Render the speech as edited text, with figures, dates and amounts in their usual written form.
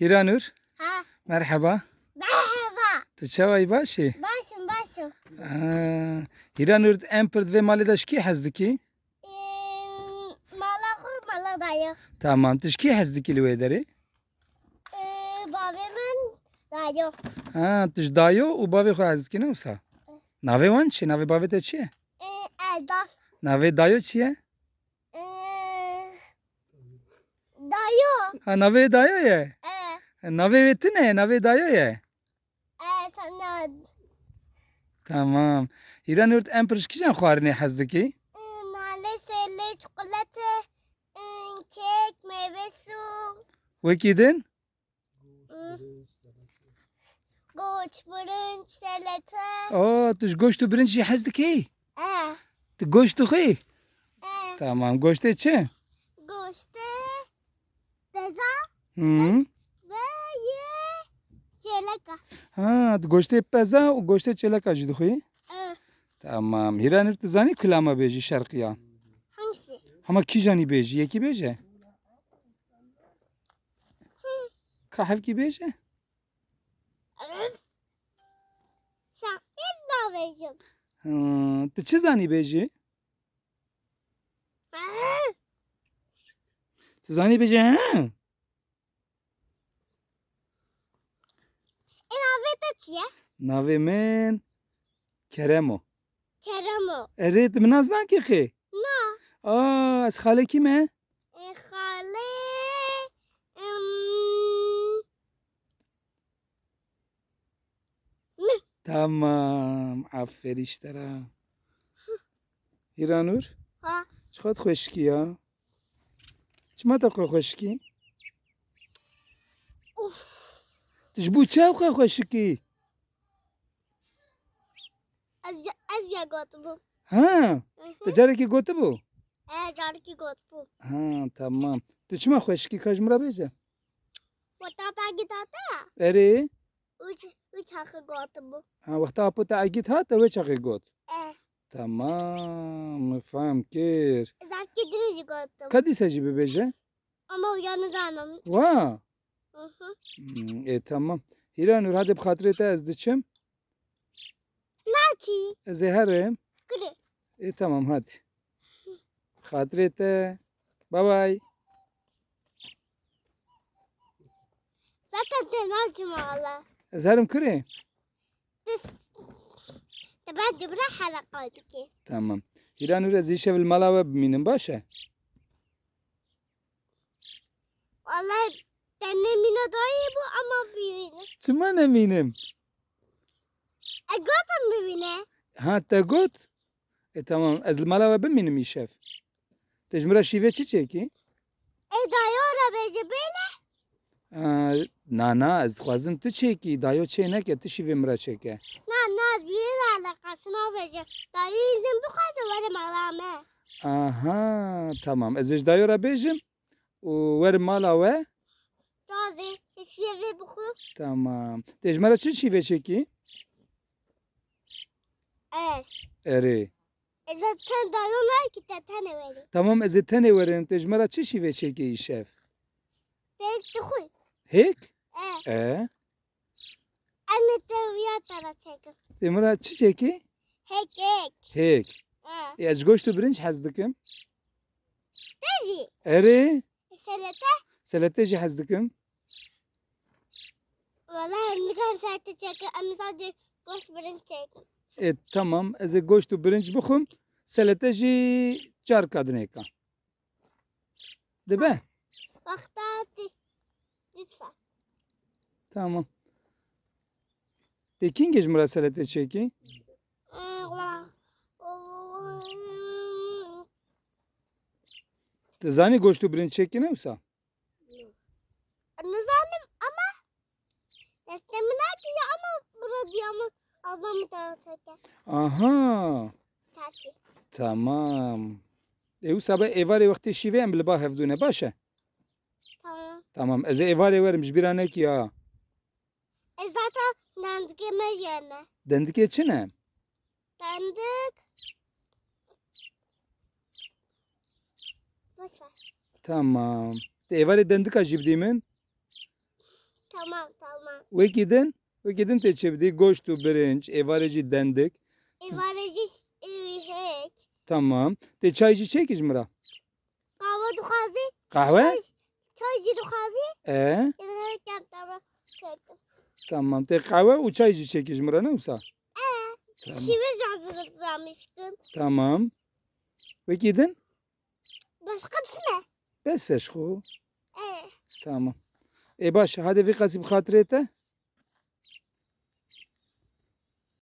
Hiranur, Ha, merhaba. merhaba. Tu çavayı başı. Başım. Hiranur empert ve maledaşki hazdiki. Mala dayı. Tamam, tişki hazdiki lüvederi. Babamın dayı. Tiş dayo u bavi xo hazdiki ne usa? Nave wan çi? Nave bavete çiye? Erdal. Nave dayo çiye? Dayı. Ha nave dayo ye. Nave veti ne? Nave dayo ye. Sana Tamam. Hiranur empert kijan xwarinê hazdiki? maalesef çikolata, kek, meyve su, Wekî din? goç, brunch, salata. Tiş goşt û birinc jî hez dikî? Tu goşt dixwî? Tamam, goştê çi? Goçta, peza Hı. ve çeleka. Tu goştê peza û goştê çêleka jî dixwî? Tamam. Hiranur tu zanî ku lama bêjî şerqiya? Hangisi? Hema kîjanî bêjî? Yekî bêje? Ka hevkî bêje? Şakir da vereceğim. Tu çi zanî bêjî? Tu zanî bêjî he? Elavete çiye? Navê min Kerem o. Kerem o. Erê tu min naz nakî xê? Na. Ez xalekî me? Hale. Tamam. Aferî ji te re. Hiranur, Ha. çiqat xweşikî ya? Çima te xwe xweşikî? Tu ji bo çav xwe xweşikî? Az ya gotubu. Ha, tu carekî gotibû? Carki gotubu. Ha, tamam. Tu çima xweşikî ka ji min re bêje? Vata pagi tata ya. Erê, Üç hakkı gotubu. wexta ku te egît hat wê çaxê got. Eh. Tamam, fehm kir. Zarki dirici gotubu. Ka dîsa jî bibêje? Ama uyanı zanım. Wa, tamam. Hiranur hadi bi xatirê te ez diçim. Naçi. Ez ê herim. Kırı. Tamam hadi. Xatirê te. Bye bye. Zaten tenacım hala. Ez herim kirê. Ben de bırak halakaydı ki. Tamam. Hiranur ez îşev li mala we bimînim baş e? Vallahi denemin adayı bu ama büyüğüne. Çima nemînim? Gotum büyüğüne. Ha te got? Tamam. Ez li mala we bimînim îşev. Te ji min re şîvê çi çêkî? Dayı ora bece böyle. Na ez dixwazim tu çêkî. Dayo çê neke tu şîvê min re çêke. Naz büyüğün alakasını verecek. Dayı izin bu kadar varım alame. Aha, tamam. Ez ê ji dayo re bêjim û werim mala we. Razı. Hiç yeri bu kız. Tamam. Te ji min re çi şîvê çêkî? Evet. Erê. Zaten dayılar ki tane verir. Tamam ez ê tenê werim. Te ji min re çi şîvê çêkî îşev? Tek de huy. Hêk? Evet. Anne de uya tara çekin. Te min re çi çêkî? Hek. Hêk. Ez ji goşt û birinc hez dikim. Tezi. Erê. Selete. Seletê jî hez dikim. Valla ne kadar serte çekin. Ama sadece boş bırın çekin. Tamam. Ez ê goşt û birinc bixwim. Seletê jî çar kadinêka. Dibe? Vakti lütfen. Tamam. Te kîngê ji min re seletê çêkî? Tu zanî goşt û birinc çêkî ne wisa? Nizamım ama destemin herkese ama burada ama ablamı da çeker. Aha. Tersi. Tamam. Wisa be êvarê wextê şîvê em li ba hevdûne baş e? Tamam. Tamam. Ez ê êvarê werim ji bîra nekî ha. Zaten dandikime yerine. Dendikê çi ne? Dandik. Boş ver. Tamam. Te êvarê dendika jî bidî min? Tamam tamam. Ve gidin te çevdi goştu birinç, evareci dendik. Evareci hek. Tamam. Te çaycı çek İzmir'a. Kahve dukazi. Kahve? Çaycı dukazi. Evet tamam. Çektim. Tamam. Te kahve u çaycı çek İzmir'a ne olsa? Tamam. Şive hazırlamışkın. Tamam. Ve gidin? Başka ne? Beseş xo. Ee. Tamam. Baş hadi bir kasip hatırete.